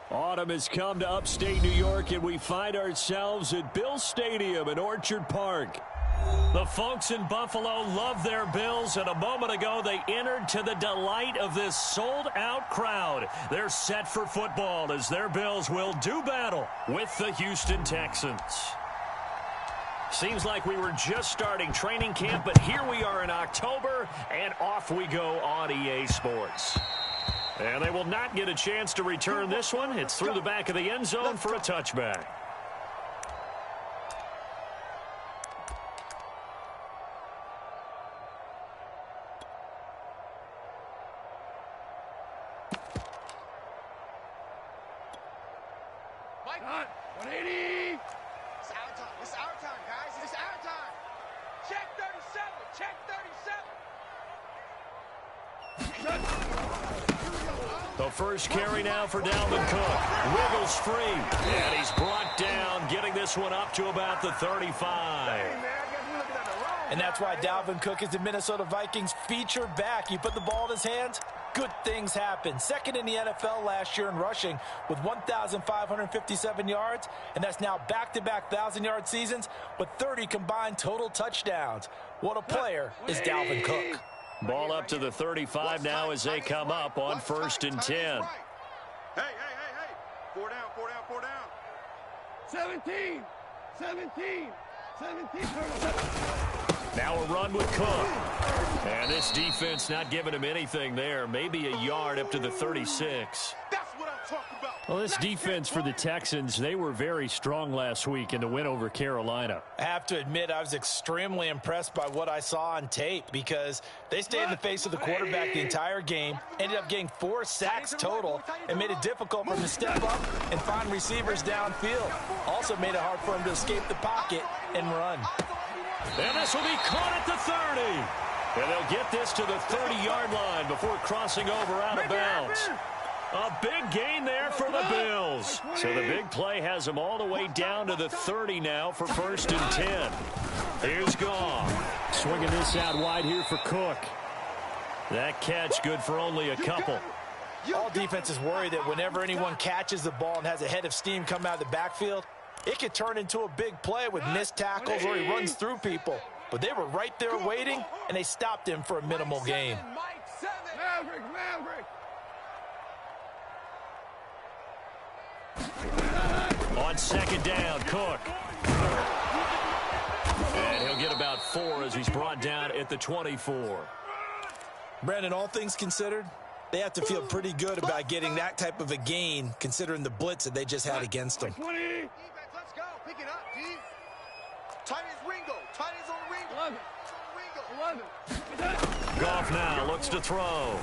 Autumn has come to upstate New York, and we find ourselves at Bill Stadium in Orchard Park. The folks in Buffalo love their Bills, and a moment ago they entered to the delight of this sold-out crowd. They're set for football as their Bills will do battle with the Houston Texans. Seems like we were just starting training camp, but here we are in October, and off we go on EA Sports. And they will not get a chance to return this one. It's through the back of the end zone for a touchback. Mike, 180. It's our time. It's our time, guys. It's our time. Check 37. Check 37. The first carry now for Dalvin Cook. Wiggles free. And he's brought down, getting this one up to about the 35. And that's why Dalvin Cook is the Minnesota Vikings featured back. You put the ball in his hands, good things happen. Second in the NFL last year in rushing with 1,557 yards. And that's now back-to-back 1,000-yard seasons with 30 combined total touchdowns. What a player is Dalvin Cook. Ball up to the 35 now as they come up on 1st and 10. Hey. 4 down. 17. Now a run with Cook. And this defense not giving him anything there. Maybe a yard up to the 36. That's what I'm talking about. Well, this defense for the Texans, they were very strong last week in the win over Carolina. I have to admit, I was extremely impressed by what I saw on tape because they stayed in the face of the quarterback the entire game, ended up getting 4 sacks total, and made it difficult for him to step up and find receivers downfield. Also made it hard for him to escape the pocket and run. And this will be caught at the 30. And they'll get this to the 30-yard line before crossing over out of bounds. A big gain there for the Bills. So the big play has them all the way down to the 30 now for 1st and 10. Here's Goff. Swinging this out wide here for Cook. That catch good for only a couple. All defenses worry that whenever anyone catches the ball and has a head of steam come out of the backfield, it could turn into a big play with missed tackles or he runs through people. But they were right there waiting, and they stopped him for a minimal gain. Maverick. On 2nd down, Cook. And he'll get about 4 as he's brought down at the 24. Brandon, all things considered, they have to feel pretty good about getting that type of a gain considering the blitz that they just had against them. Let's go. Pick it up, D. Tight as Ringo. Tight as on Ringo. 11. Goff now looks to throw.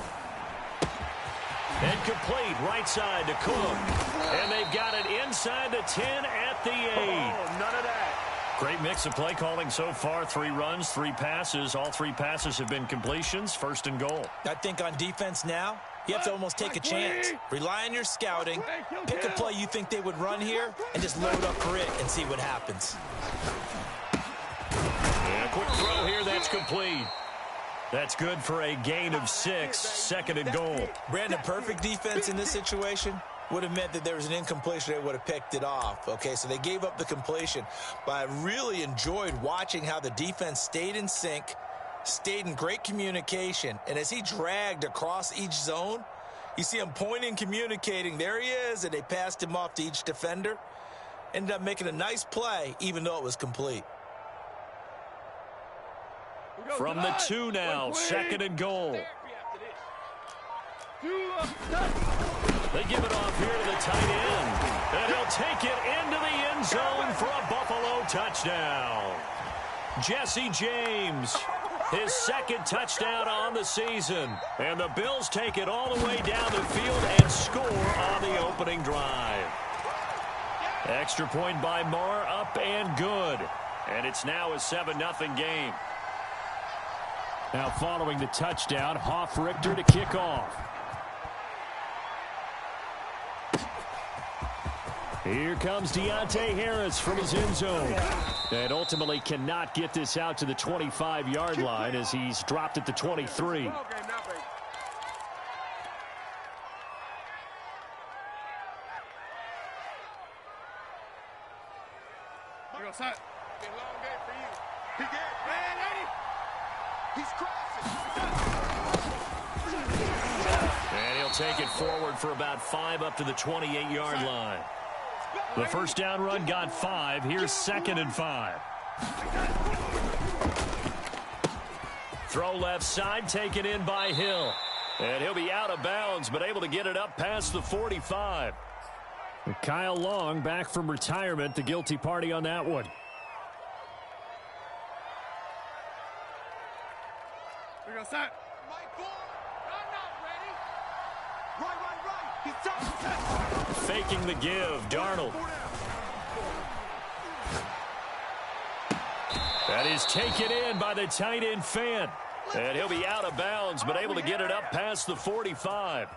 And complete right side to Cook. And they've got it inside the 10 at the 8. Oh, none of that. Great mix of play calling so far. 3 runs, 3 passes. All 3 passes have been completions. 1st and goal. I think on defense now, you have to almost take a chance. Rely on your scouting. Pick a play you think they would run here and just load up for it and see what happens. And a quick throw here. That's complete. That's good for a gain of 6. 2nd and goal. Brandon, perfect defense in this situation would have meant that there was an incompletion. They would have picked it off. Okay, so they gave up the completion. But I really enjoyed watching how the defense stayed in sync, stayed in great communication. And as he dragged across each zone, you see him pointing, communicating. There he is, and they passed him off to each defender. Ended up making a nice play, even though it was complete. From the 2 now, 2nd and goal. They give it off here to the tight end. And he'll take it into the end zone for a Buffalo touchdown. Jesse James, his 2nd touchdown on the season. And the Bills take it all the way down the field and score on the opening drive. Extra point by Marr, up and good. And it's now a 7-0 game. Now following the touchdown, Richter to kick off. Here comes Deontay Harris from his end zone. And ultimately cannot get this out to the 25-yard line as he's dropped at the 23. go, son. It's been a long day for you. He did. Man, Eddie. He's crossing. And he'll take it forward for about 5 up to the 28-yard line. The first down run got 5. Here's 2nd and 5. Throw left side, taken in by Hill. And he'll be out of bounds, but able to get it up past the 45. Kyle Long back from retirement, the guilty party on that one. We go, son. Mike Boy, I'm not ready. Right. He's Faking the give, Darnold. That is taken in by the tight end Fant. And he'll be out of bounds, but able to get it up past the 45.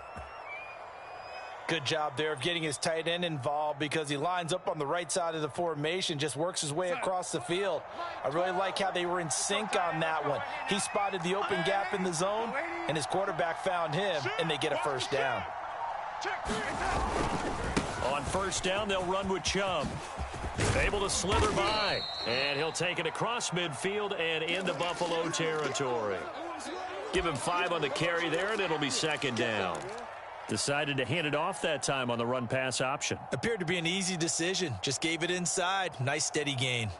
Good job there of getting his tight end involved because he lines up on the right side of the formation, just works his way across the field. I really like how they were in sync on that one. He spotted the open gap in the zone, and his quarterback found him, and they get a first down. On first down, they'll run with Chubb. Able to slither by, and he'll take it across midfield and into Buffalo territory. Give him 5 on the carry there, and it'll be 2nd down. Decided to hand it off that time on the run-pass option. Appeared to be an easy decision. Just gave it inside. Nice steady gain.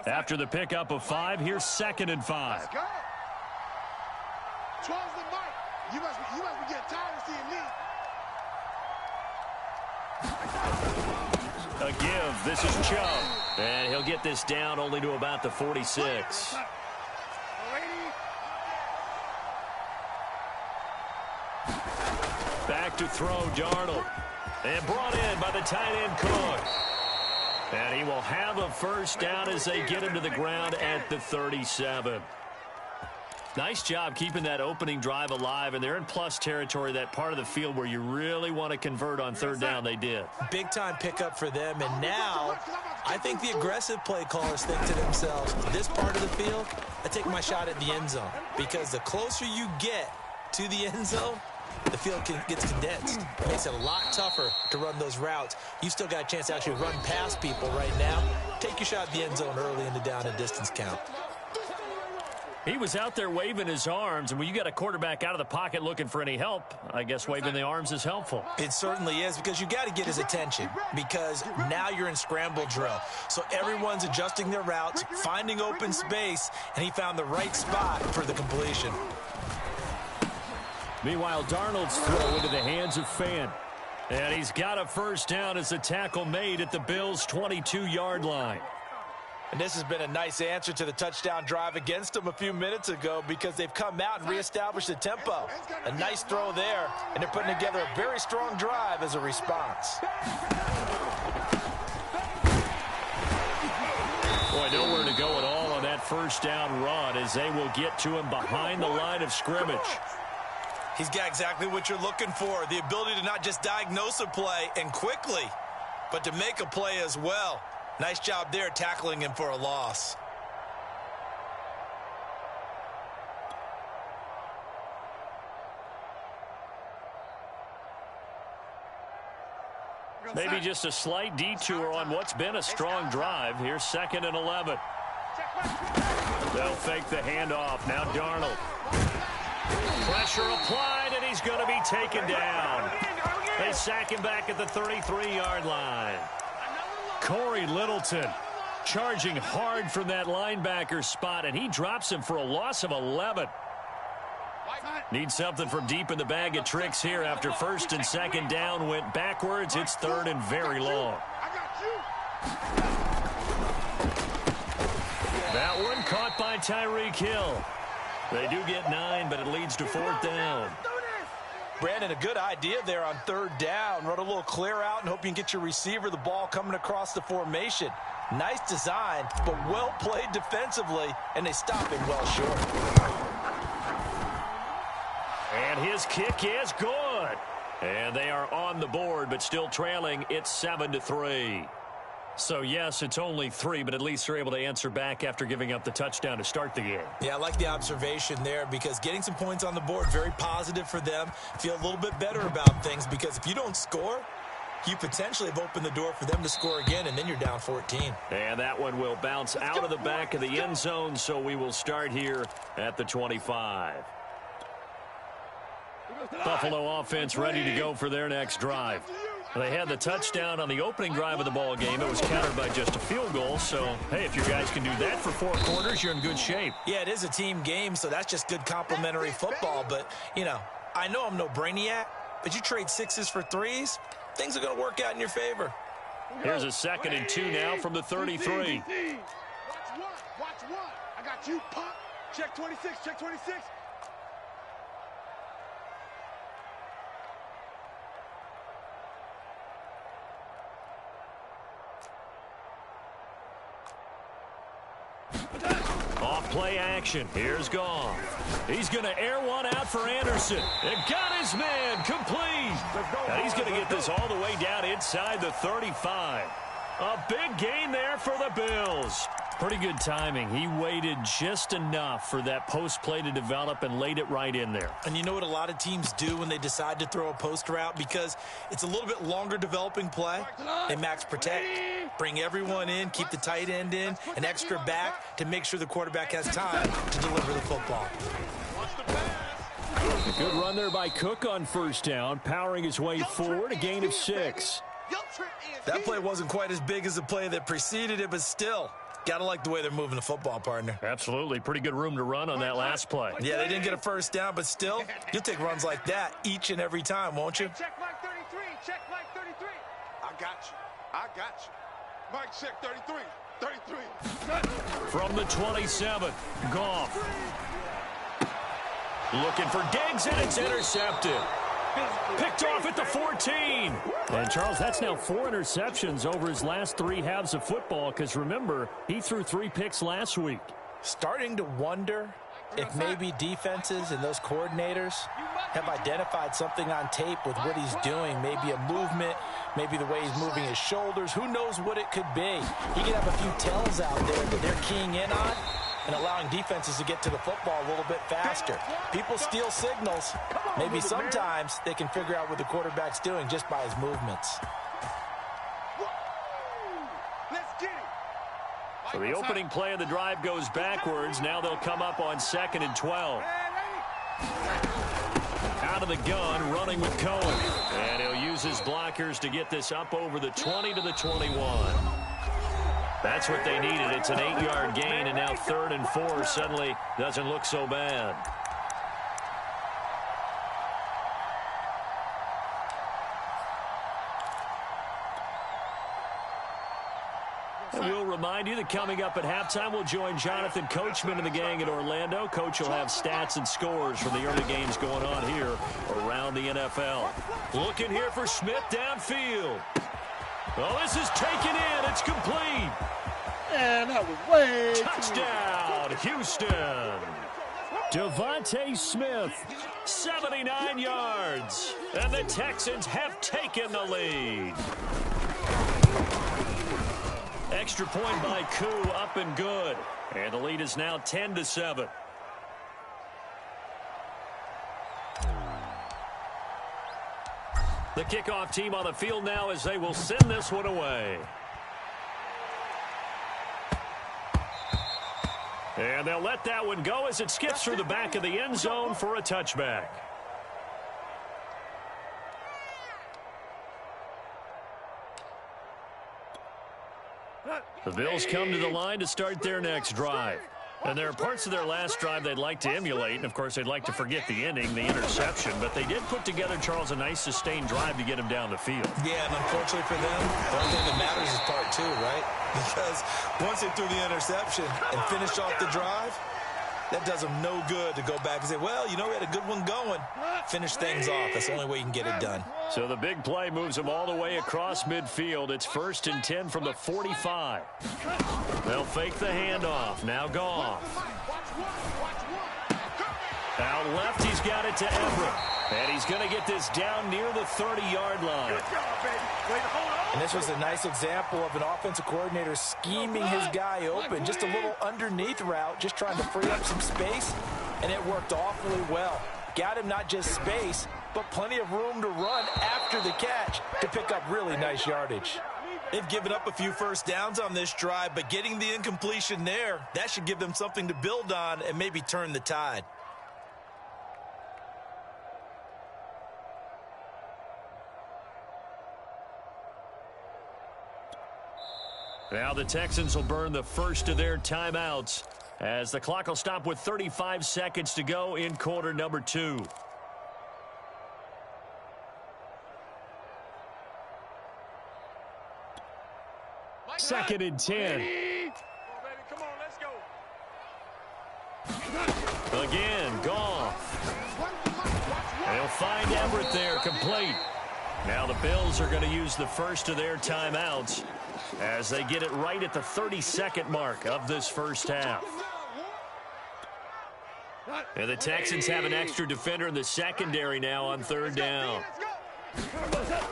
After the pickup of 5, here's 2nd and 5. Let's go. 12's the mic. You must be getting tired of seeing me. A give. This is Chubb. And he'll get this down only to about the 46. Back to throw, Darnold. And brought in by the tight end Cook. And he will have a first down as they get him to the ground at the 37. Nice job keeping that opening drive alive, and they're in plus territory, that part of the field where you really want to convert on 3rd down. They did. Big-time pickup for them, and now I think the aggressive play callers think to themselves, this part of the field, I take my shot at the end zone, because the closer you get to the end zone, the field gets condensed. It makes it a lot tougher to run those routes. You still got a chance to actually run past people right now. Take your shot at the end zone early in the down and distance count. He was out there waving his arms, and when you got a quarterback out of the pocket looking for any help, I guess waving the arms is helpful. It certainly is, because you got to get his attention, because now you're in scramble drill. So everyone's adjusting their routes, finding open space, and he found the right spot for the completion. Meanwhile, Darnold's throw into the hands of Fant. And he's got a first down as the tackle made at the Bills' 22-yard line. And this has been a nice answer to the touchdown drive against them a few minutes ago, because they've come out and reestablished the tempo. A nice throw there, and they're putting together a very strong drive as a response. Boy, nowhere to go at all on that first down run as they will get to him behind the line of scrimmage. He's got exactly what you're looking for, the ability to not just diagnose a play and quickly, but to make a play as well. Nice job there tackling him for a loss. Maybe just a slight detour on what's been a strong drive. Here's 2nd and 11. They'll fake the handoff. Now Darnold. Pressure applied, and he's going to be taken down. They sack him back at the 33-yard line. Corey Littleton charging hard from that linebacker spot, and he drops him for a loss of 11. Needs something from deep in the bag of tricks here after 1st and 2nd down went backwards. It's 3rd and very long. That one caught by Tyreek Hill. They do get 9, but it leads to 4th down. Brandon, a good idea there on 3rd down. Run a little clear out and hope you can get your receiver the ball coming across the formation. Nice design, but well played defensively, and they stop him well short. And his kick is good. And they are on the board, but still trailing. It's 7-3. So, yes, it's only 3, but at least they're able to answer back after giving up the touchdown to start the game. Yeah, I like the observation there, because getting some points on the board, very positive for them. Feel a little bit better about things, because if you don't score, you potentially have opened the door for them to score again, and then you're down 14. And that one will bounce out of the back of the end zone, so we will start here at the 25. Buffalo offense ready to go for their next drive. They had the touchdown on the opening drive of the ball game. It was countered by just a field goal. So, hey, if you guys can do that for 4 quarters, you're in good shape. Yeah, it is a team game, so that's just good complimentary football. But, you know, I know I'm no brainiac, but you trade 6s for 3s, things are going to work out in your favor. Here's a 2nd and 2 now from the 33. Watch one. I got you, pop. Check 26, check 26. Off play action. Here's Goff. He's going to air one out for Anderson. And got his man complete. And he's going to get this all the way down inside the 35. A big gain there for the Bills. Pretty good timing. He waited just enough for that post play to develop and laid it right in there. And you know what a lot of teams do when they decide to throw a post route? Because it's a little bit longer developing play. They max protect, bring everyone in, keep the tight end in, an extra back to make sure the quarterback has time to deliver the football. A good run there by Cook on first down, powering his way forward, a gain of 6. That play wasn't quite as big as the play that preceded it, but still, gotta like the way they're moving the football, partner. Absolutely. Pretty good room to run on that last play. Yeah, they didn't get a first down, but still, you'll take runs like that each and every time, won't you? Check Mike 33. Check Mike 33. I got you. Mike, check 33. 33. From the 27, Goff. Looking for Diggs, and it's intercepted. Picked off at the 14. And, Charles, that's now 4 interceptions over his last 3 halves of football because, remember, he threw 3 picks last week. Starting to wonder if maybe defenses and those coordinators have identified something on tape with what he's doing. Maybe a movement, maybe the way he's moving his shoulders. Who knows what it could be? He could have a few tells out there that they're keying in on and allowing defenses to get to the football a little bit faster. People steal signals. Maybe sometimes they can figure out what the quarterback's doing just by his movements. So the opening play of the drive goes backwards. Now they'll come up on 2nd and 12. Out of the gun, running with Cohen. And he'll use his blockers to get this up over the 20 to the 21. That's what they needed. It's an 8-yard gain, and now 3rd and 4 suddenly doesn't look so bad. And we'll remind you that coming up at halftime, we'll join Jonathan Coachman and the gang in Orlando. Coach will have stats and scores from the early games going on here around the NFL. Looking here for Smith downfield. Oh, this is taken in. It's complete. And that was way Touchdown, Houston. Devontae Smith, 79 yards. And the Texans have taken the lead. Extra point by Koo, up and good. And the lead is now 10-7. The kickoff team on the field now as they will send this one away. And they'll let that one go as it skips through the back of the end zone for a touchback. The Bills come to the line to start their next drive. And there are parts of their last drive they'd like to emulate. And, of course, they'd like to forget the ending, the interception. But they did put together, Charles, a nice sustained drive to get him down the field. Yeah, and unfortunately for them, the only thing that matters is part 2, right? Because once they threw the interception and finished off the drive, that does them no good to go back and say, well, you know, we had a good one going. Finish things off. That's the only way you can get it done. So the big play moves them all the way across midfield. It's 1st and 10 from the 45. They'll fake the handoff. Now Goff. Out left, he's got it to Everett. And he's going to get this down near the 30-yard line. And this was a nice example of an offensive coordinator scheming his guy open. Just a little underneath route, just trying to free up some space, and it worked awfully well. Got him not just space, but plenty of room to run after the catch to pick up really nice yardage. They've given up a few first downs on this drive, but getting the incompletion there, that should give them something to build on and maybe turn the tide. Now the Texans will burn the first of their timeouts as the clock will stop with 35 seconds to go in quarter number 2. Second and 10. Come on, let's go. Again, Goff. They'll find Everett there, complete. Now the Bills are going to use the first of their timeouts as they get it right at the 30-second mark of this first half. And the Texans have an extra defender in the secondary now on third down.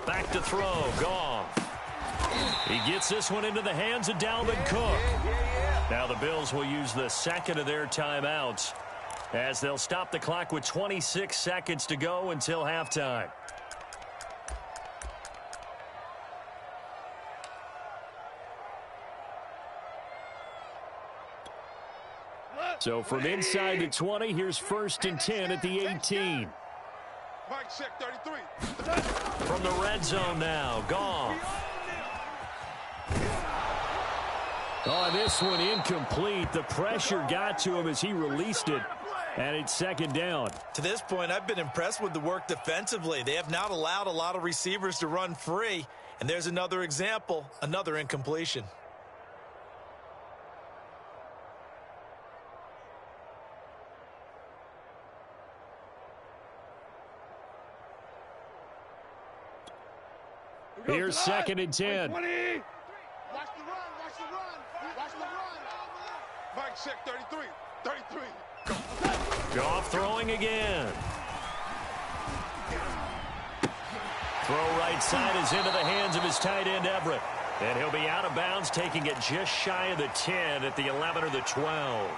Back to throw, Goff. He gets this one into the hands of Dalvin Cook. Now the Bills will use the second of their timeouts as they'll stop the clock with 26 seconds to go until halftime. So from inside the 20, here's first and 10 at the 18. Mike, check 33. From the red zone now, Goff. Oh, this one incomplete. The pressure got to him as he released it, and it's second down. To this point, I've been impressed with the work defensively. They have not allowed a lot of receivers to run free, and there's another example, another incompletion. Here's second and 10. Watch the run, watch the run, watch the run. Mike, check 33. 33. Goff throwing again. Throw right side is into the hands of his tight end, Everett. And he'll be out of bounds, taking it just shy of the 10 at the 11 or the 12.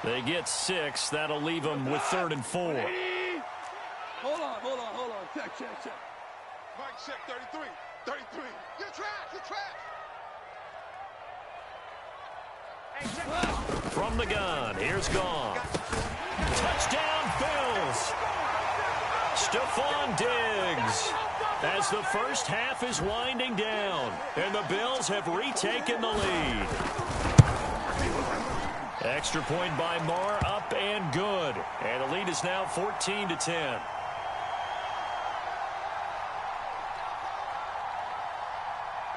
They get 6. That'll leave them with 3rd and 4. Hold on. Check. Mike, check 33. 33. You're trash. From the gun, here's Goff. Touchdown, Bills. Stephon Diggs. As the first half is winding down, and the Bills have retaken the lead. Extra point by Marr, up and good. And the lead is now 14-10.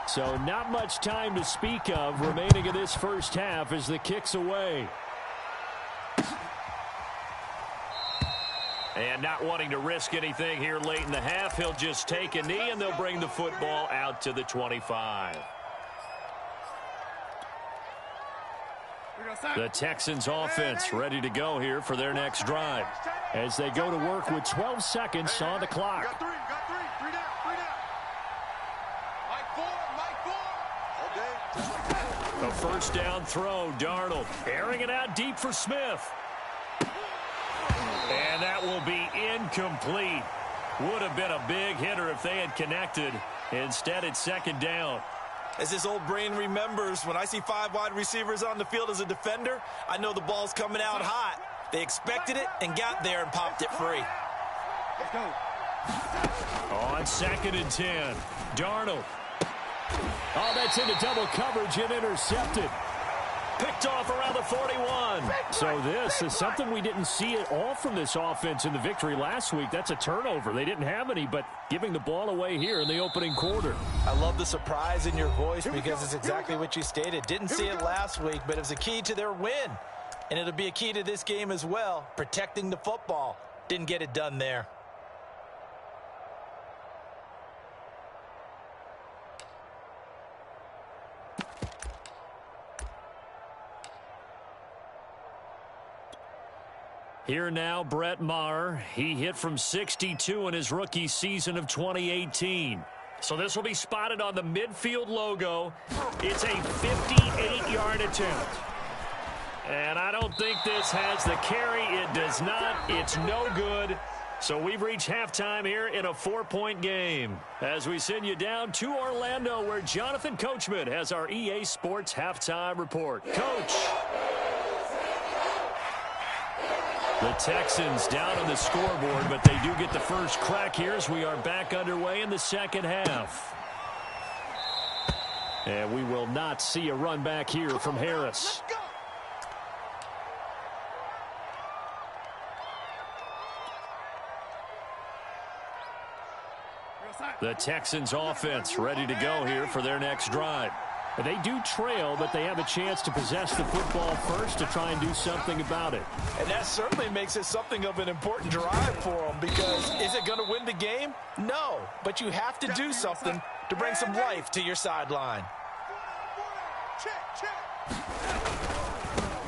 So not much time to speak of remaining in this first half as the kick's away. And not wanting to risk anything here late in the half, he'll just take a knee and they'll bring the football out to the 25. The Texans offense ready to go here for their next drive as they go to work with 12 seconds on the clock. Got three. 3 down. Mike 4. Okay. A first down throw, Darnold airing it out deep for Smith. And that will be incomplete. Would have been a big hitter if they had connected. Instead, it's second down. As this old brain remembers, when I see 5 wide receivers on the field as a defender, I know the ball's coming out hot. They expected it and got there and popped it free. Let's go. On 2nd and 10, Darnold. Oh, that's into double coverage and intercepted. Picked off around the 41. So this is something we didn't see at all from this offense in the victory last week. That's a turnover. They didn't have any, but giving the ball away here in the opening quarter. I love the surprise in your voice because it's exactly what you stated. Didn't see it last week, but it was a key to their win. And it'll be a key to this game as well, protecting the football. Didn't get it done there. Here now, Brett Maher. He hit from 62 in his rookie season of 2018. So this will be spotted on the midfield logo. It's a 58-yard attempt. And I don't think this has the carry. It does not. It's no good. So we've reached halftime here in a 4-point game as we send you down to Orlando, where Jonathan Coachman has our EA Sports halftime report. Coach. The Texans down on the scoreboard, but they do get the first crack here as we are back underway in the second half. And we will not see a run back here from Harris. The Texans offense ready to go here for their next drive. They do trail, but they have a chance to possess the football first to try and do something about it. And that certainly makes it something of an important drive for them, because is it going to win the game? No, but you have to do something to bring some life to your sideline.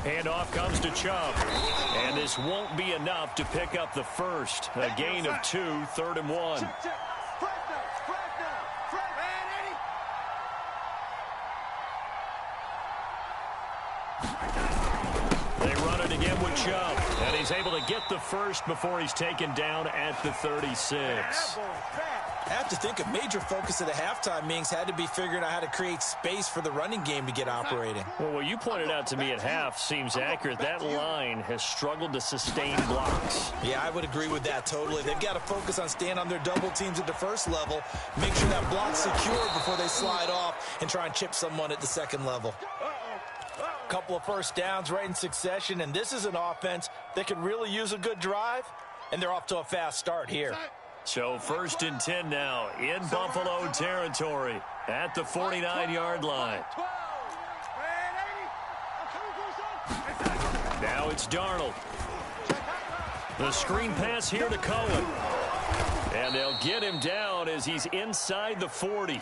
Handoff comes to Chubb. And this won't be enough to pick up the first. A gain of 2, 3rd and 1. They run it again with Chubb, and he's able to get the first before he's taken down at the 36. I have to think a major focus of the halftime meetings had to be figuring out how to create space for the running game to get operating. Well, what you pointed out to me at half seems accurate. That line has struggled to sustain blocks. Yeah, I would agree with that totally. They've got to focus on staying on their double teams at the first level, make sure that block's secure before they slide off and try and chip someone at the second level. Couple of first downs right in succession, and this is an offense that could really use a good drive, and they're off to a fast start here. So 1st and 10 now in Buffalo territory at the 49-yard line. Now it's Darnold. The screen pass here to Cohen. And they'll get him down as he's inside the 40.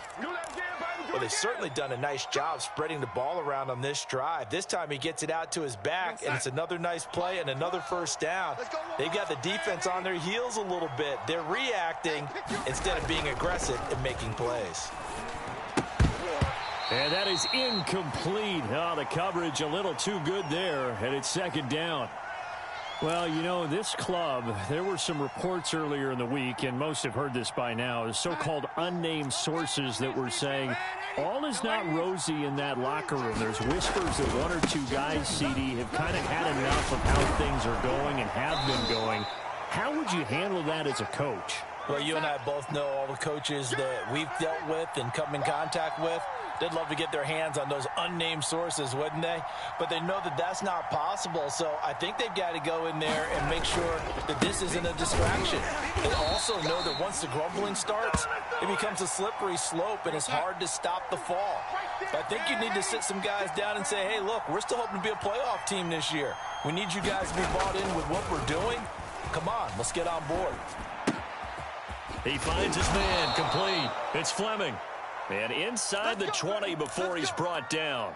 Well, they've certainly done a nice job spreading the ball around on this drive. This time he gets it out to his back, and it's another nice play and another first down. They've got the defense on their heels a little bit. They're reacting instead of being aggressive and making plays. And that is incomplete. Oh, the coverage a little too good there, and it's 2nd down. Well, you know, this club, there were some reports earlier in the week, and most have heard this by now, so-called unnamed sources that were saying all is not rosy in that locker room. There's whispers that 1 or 2 guys, CD, have kind of had enough of how things are going and have been going. How would you handle that as a coach? Well, you and I both know all the coaches that we've dealt with and come in contact with. They'd love to get their hands on those unnamed sources, wouldn't they? But they know that that's not possible, so I think they've got to go in there and make sure that this isn't a distraction. They also know that once the grumbling starts, it becomes a slippery slope, and it's hard to stop the fall. I think you need to sit some guys down and say, hey, look, we're still hoping to be a playoff team this year. We need you guys to be bought in with what we're doing. Come on, let's get on board. He finds his man, complete. It's Fleming. And inside the 20 before he's brought down.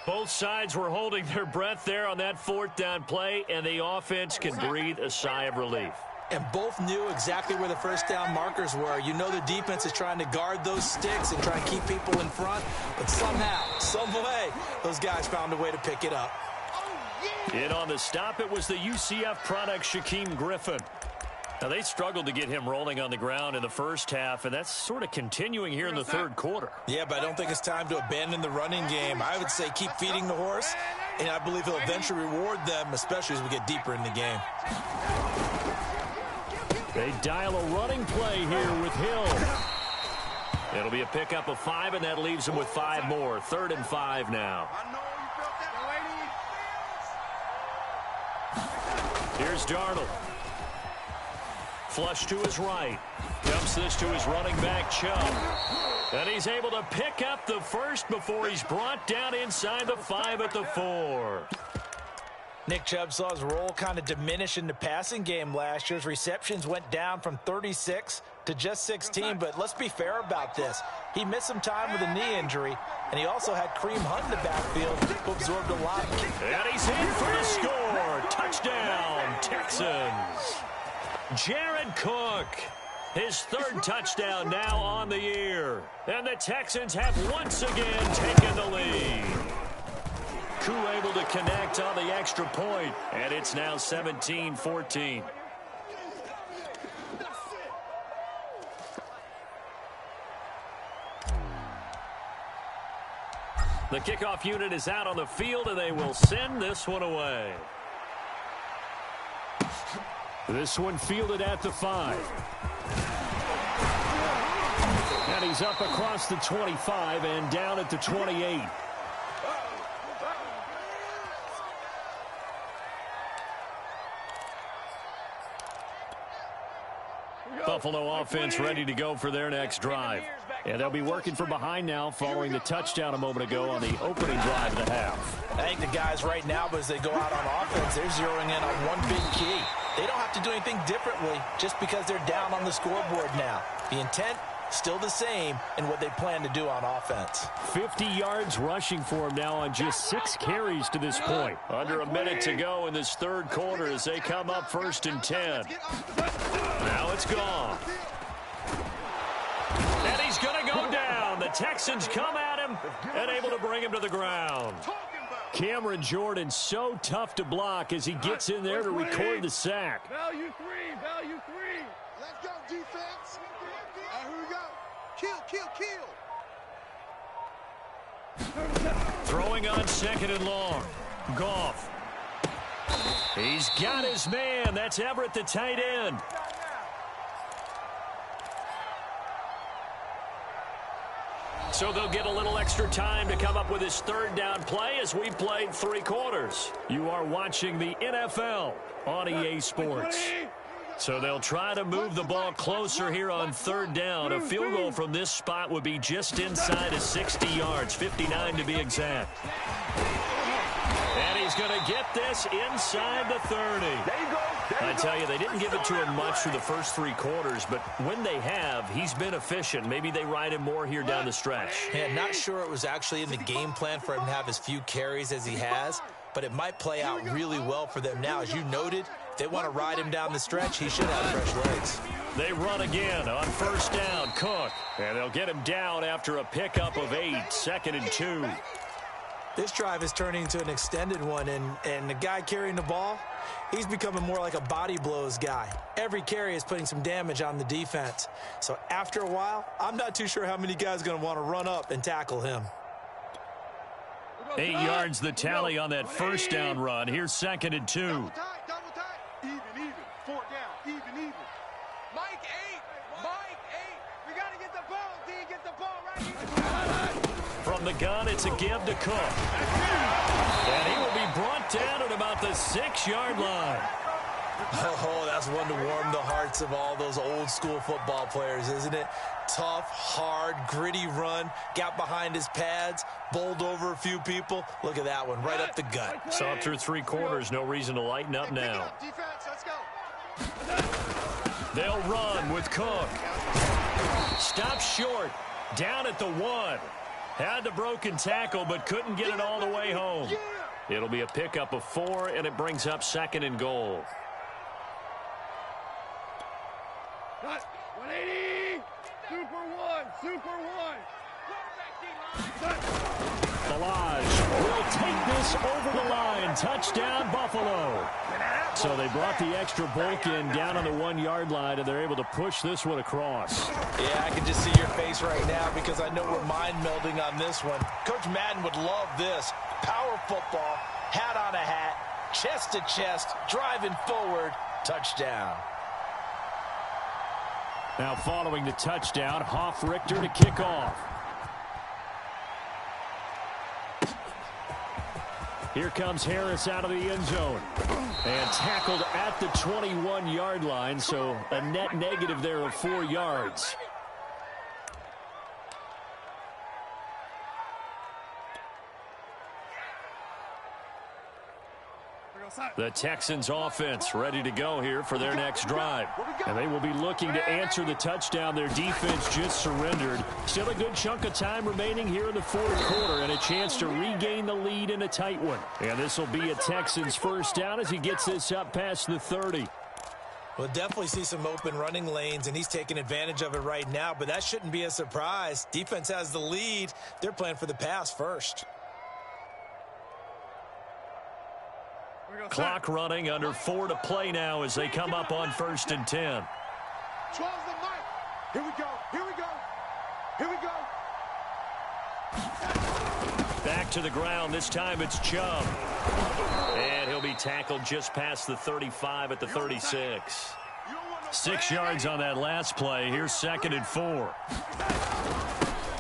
Both sides were holding their breath there on that 4th down play, and the offense can breathe a sigh of relief. And both knew exactly where the first down markers were. You know the defense is trying to guard those sticks and try and keep people in front, but somehow, some way, those guys found a way to pick it up. In on the stop, it was the UCF product, Shaquem Griffin. Now, they struggled to get him rolling on the ground in the first half, and that's sort of continuing here in the 3rd quarter. Yeah, but I don't think it's time to abandon the running game. I would say keep feeding the horse, and I believe he'll eventually reward them, especially as we get deeper in the game. They dial a running play here with Hill. It'll be a pickup of 5, and that leaves them with 5 more. 3rd and 5 now. Here's Darnold. Flush to his right. Dumps this to his running back, Chubb. And he's able to pick up the first before he's brought down inside the 5 at the 4. Nick Chubb saw his role kind of diminish in the passing game last year. His receptions went down from 36 to just 16, but let's be fair about this. He missed some time with a knee injury, and he also had Kareem Hunt in the backfield, who absorbed a lot. And he's in for the score. Touchdown, Texans. Jared Cook, his 3rd touchdown now on the year. And the Texans have once again taken the lead. Koo able to connect on the extra point, and it's now 17-14. The kickoff unit is out on the field, and they will send this one away. This one fielded at the 5. And he's up across the 25 and down at the 28. Buffalo offense ready to go for their next drive. And they'll be working from behind now following the touchdown a moment ago on the opening drive of the half. I think the guys right now, as they go out on offense, they're zeroing in on one big key. They don't have to do anything differently just because they're down on the scoreboard now. The intent, still the same in what they plan to do on offense. 50 yards rushing for him now on just 6 carries to this point. Under a minute to go in this third quarter as they come up 1st and 10. Now it's gone. And he's going to go down. The Texans come at him and able to bring him to the ground. Cameron Jordan so tough to block as he gets in there to record the sack. Value 3, value 3. Let's go, defense. Here we go. Kill, kill, kill. Throwing on 2nd and long. Goff. He's got his man. That's Everett, the tight end. So they'll get a little extra time to come up with his 3rd down play as we played 3 quarters. You are watching the NFL on EA Sports. So they'll try to move the ball closer here on 3rd down. A field goal from this spot would be just inside of 60 yards, 59 to be exact. And he's going to get this inside the 30. There you go. I tell you, they didn't give it to him much through the first 3 quarters, but when they have, he's been efficient. Maybe they ride him more here down the stretch. Yeah, not sure it was actually in the game plan for him to have as few carries as he has, but it might play out really well for them now. As you noted, if they want to ride him down the stretch, he should have fresh legs. They run again on 1st down. Cook. And they'll get him down after a pickup of 8, 2nd and 2. This drive is turning into an extended one, and the guy carrying the ball, he's becoming more like a body blows guy. Every carry is putting some damage on the defense. So after a while, I'm not too sure how many guys are going to want to run up and tackle him. 8 yards the tally on that 1st down run. Here's 2nd and 2. Double tight. Even. 4 down. Even. Mike 8. We got to get the ball, D. Get the ball right here. From the gun, it's a give to Cook. And he will be brought down at about the 6-yard line. Oh, that's one to warm the hearts of all those old school football players, isn't it? Tough, hard, gritty run. Got behind his pads, bowled over a few people. Look at that one, right up the gut. Saw through 3 quarters, no reason to lighten up now. Defense, let's go. They'll run with Cook. Stop short, down at the 1. Had the broken tackle, but couldn't get it all the way home. It'll be a pickup of 4, and it brings up 2nd and goal. 180. Super one. Balaj will take this over the line. Touchdown, Buffalo. So they brought the extra bulk in down on the 1-yard line, and they're able to push this one across. Yeah, I can just see your face right now because I know we're mind melding on this one. Coach Madden would love this. Power football, hat on a hat, chest to chest, driving forward, touchdown. Now following the touchdown, Hoff-Richter to kick off. Here comes Harris out of the end zone. And tackled at the 21-yard line, so a net negative there of 4 yards. The Texans offense ready to go here for their next drive. And they will be looking to answer the touchdown their defense just surrendered. Still a good chunk of time remaining here in the 4th quarter and a chance to regain the lead in a tight one. And this will be a Texans 1st down as he gets this up past the 30. We'll definitely see some open running lanes, and he's taking advantage of it right now, but that shouldn't be a surprise. Defense has the lead. They're playing for the pass first. Clock running, under 4 to play now as they come up on 1st and 10. 12's the mic. Here we go. Back to the ground. This time it's Chubb. And he'll be tackled just past the 35 at the 36. 6 yards on that last play. Here's 2nd and 4.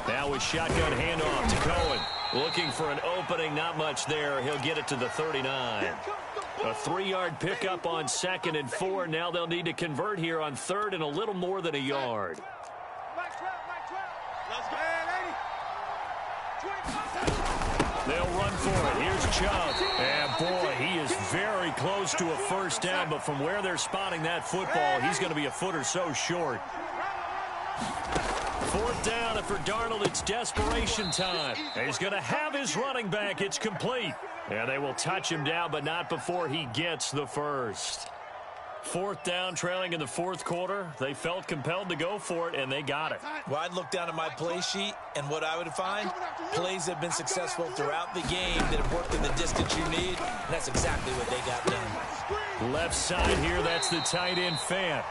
Now with shotgun handoff to Cohen. Looking for an opening. Not much there. He'll get it to the 39. A 3-yard pickup on 2nd and 4. Now they'll need to convert here on 3rd and a little more than a yard. They'll run for it. Here's Chubb. And, boy, he is very close to a first down, but from where they're spotting that football, he's going to be a foot or so short. 4th down, and for Darnold, it's desperation time. He's going to have his running back. It's complete. And they will touch him down, but not before he gets the first. 4th down, trailing in the 4th quarter. They felt compelled to go for it, and they got it. Well, I'd look down at my play sheet, and what I would find, plays have been successful throughout the game that have worked in the distance you need, and that's exactly what they got done. Left side here, that's the tight end Fant.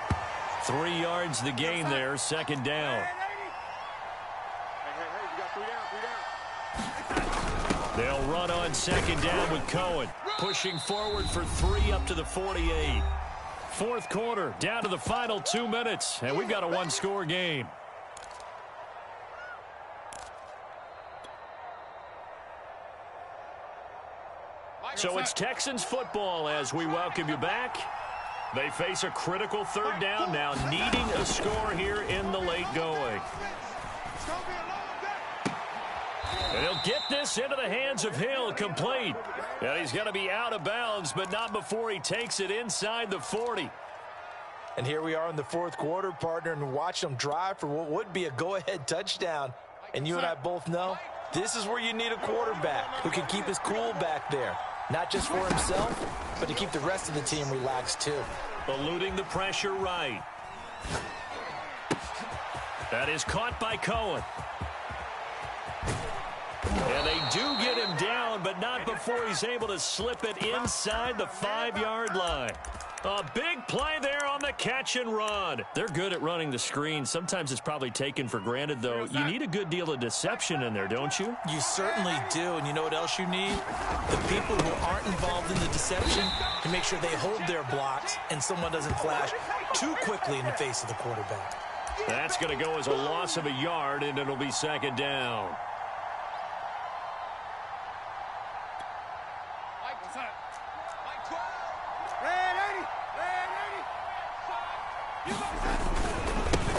3 yards the gain there, 2nd down. They'll run on 2nd down with Cohen. Pushing forward for 3 up to the 48. 4th quarter, down to the final 2 minutes, and we've got a 1-score game. So it's Texans football as we welcome you back. They face a critical 3rd down now, needing a score here in the late going. And he'll get this into the hands of Hill, complete. And he's going to be out of bounds, but not before he takes it inside the 40. And here we are in the 4th quarter, partner, and watch them drive for what would be a go-ahead touchdown. And you and I both know this is where you need a quarterback who can keep his cool back there. Not just for himself, but to keep the rest of the team relaxed too. Eluding the pressure right. That is caught by Cohen. And they do get him down, but not before he's able to slip it inside the 5-yard line. A big play there on the catch and run. They're good at running the screen. Sometimes it's probably taken for granted, though. You need a good deal of deception in there, don't you? You certainly do. And you know what else you need? The people who aren't involved in the deception to make sure they hold their blocks and someone doesn't flash too quickly in the face of the quarterback. That's going to go as a loss of a yard, and it'll be 2nd down.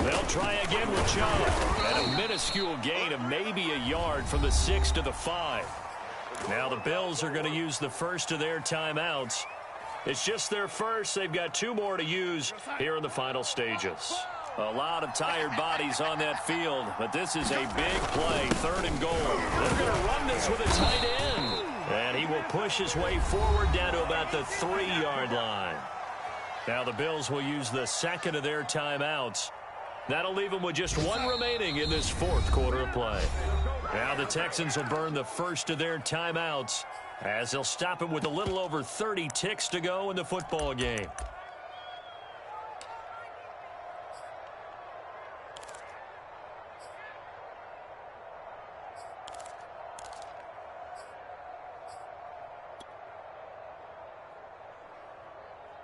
They'll try again with Chubb. And a minuscule gain of maybe a yard from the 6 to the 5. Now the Bills are going to use the first of their timeouts. It's just their first. They've got 2 more to use here in the final stages. A lot of tired bodies on that field, but this is a big play, 3rd and goal. They're going to run this with a tight end. And he will push his way forward down to about the 3-yard line. Now the Bills will use the 2nd of their timeouts. That'll leave them with just 1 remaining in this 4th quarter of play. Now the Texans will burn the first of their timeouts as they'll stop him with a little over 30 ticks to go in the football game.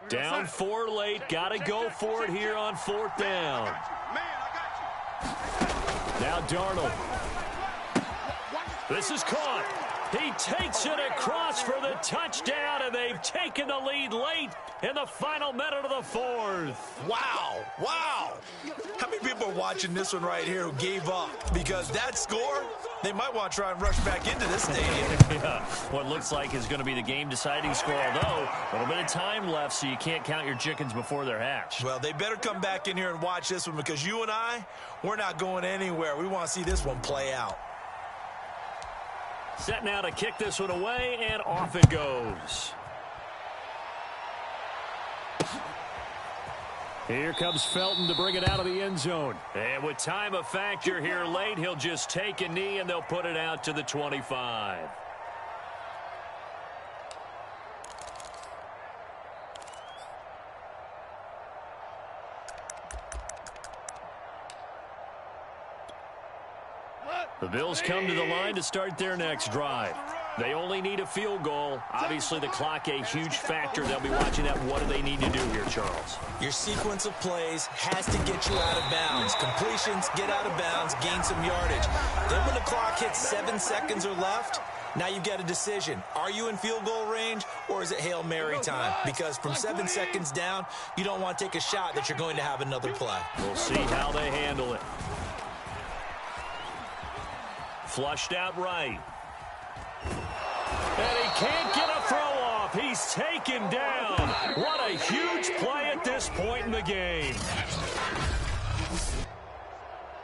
Down 4 late. Got to go for it here on 4th down. Now Darnold. This is caught. He takes it across for the touchdown, and they've taken the lead late in the final minute of the 4th. Wow. Wow. How many people are watching this one right here who gave up? Because that score, they might want to try and rush back into this stadium. Yeah, what looks like is going to be the game-deciding score, although a little bit of time left, so you can't count your chickens before they're hatched. Well, they better come back in here and watch this one, because you and I, we're not going anywhere. We want to see this one play out. Set now to kick this one away, and off it goes. Here comes Felton to bring it out of the end zone. And with time a factor here late, he'll just take a knee, and they'll put it out to the 25. The Bills come to the line to start their next drive. They only need a field goal. Obviously, the clock a huge factor. They'll be watching that. What do they need to do here, Charles? Your sequence of plays has to get you out of bounds. Completions, get out of bounds, gain some yardage. Then when the clock hits 7 seconds or left, now you've got a decision. Are you in field goal range, or is it Hail Mary time? Because from 7 seconds down, you don't want to take a shot that you're going to have another play. We'll see how they handle it. Flushed out right. And he can't get a throw off. He's taken down. What a huge play at this point in the game.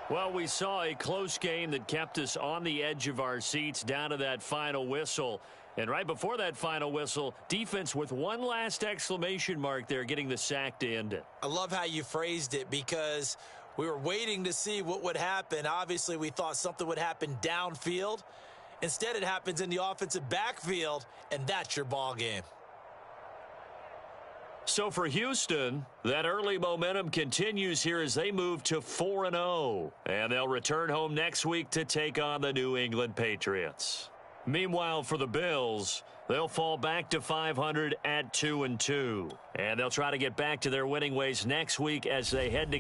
Well, we saw a close game that kept us on the edge of our seats down to that final whistle. And right before that final whistle, defense with one last exclamation mark there, getting the sack to end it. I love how you phrased it, because we were waiting to see what would happen. Obviously, we thought something would happen downfield. Instead, it happens in the offensive backfield, and that's your ball game. So for Houston, that early momentum continues here as they move to 4-0. And they'll return home next week to take on the New England Patriots. Meanwhile, for the Bills, they'll fall back to 500 at 2-2. And they'll try to get back to their winning ways next week as they head to